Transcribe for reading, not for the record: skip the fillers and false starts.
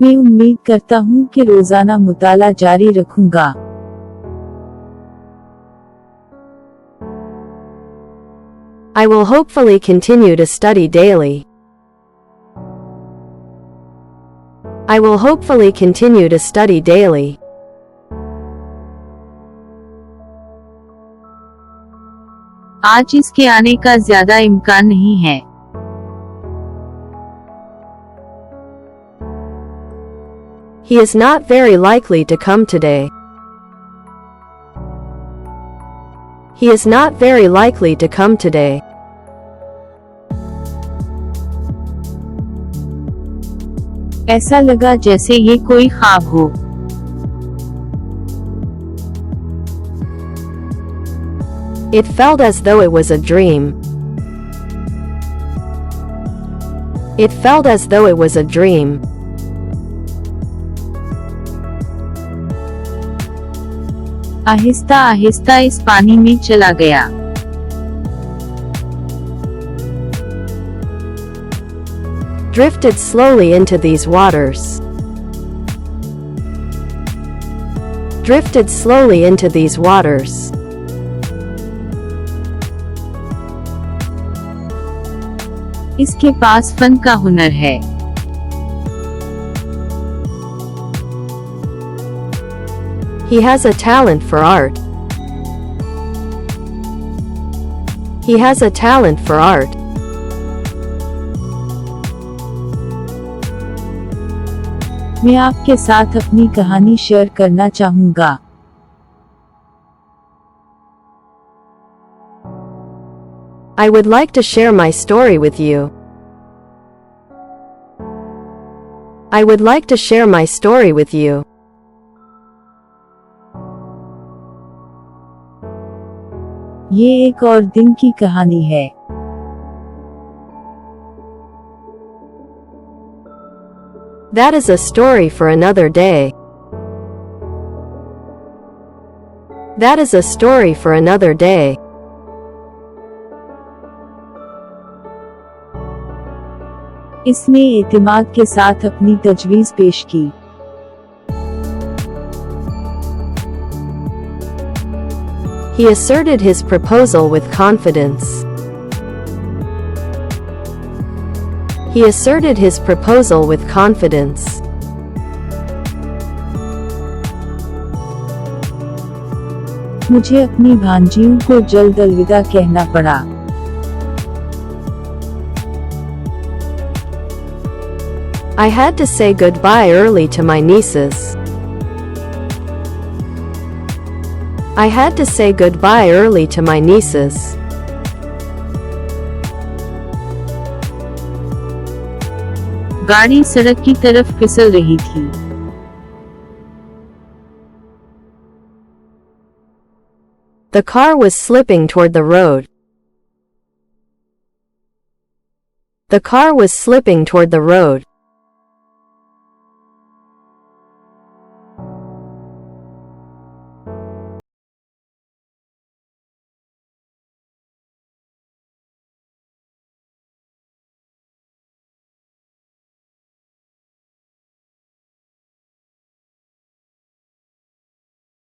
मैं उम्मीद करता हूँ कि रोजाना मुताला जारी रखूंगा। I will hopefully continue to study daily. I will hopefully continue to study daily. आज इसके आने का ज्यादा इम्कान नहीं है। He is not very likely to come today. He is not very likely to come today. ऐसा लगा जैसे ये कोई ख्वाब हो। It felt as though it was a dream. It felt as though it was a dream. Aahista Aahista इस पानी में चला गया। Drifted slowly into these waters. Drifted slowly into these waters. इसके पास फन का हुनर है। He has a talent for art. He has a talent for art. मैं आपके साथ अपनी कहानी शेयर करना चाहूंगा। I would like to share my story with you. I would like to share my story with you. ये एक और दिन की कहानी है। That is a story for another day. That is a story for another day. इसने एतमाद के साथ अपनी तजवीज पेश की। He asserted his proposal with confidence. He asserted his proposal with confidence. मुझे अपनी भांजियों को जल्द अलविदा कहना पड़ा। I had to say goodbye early to my nieces. I had to say goodbye early to my nieces. गाड़ी सड़क की तरफ फिसल रही थी। The car was slipping toward the road. The car was slipping toward the road.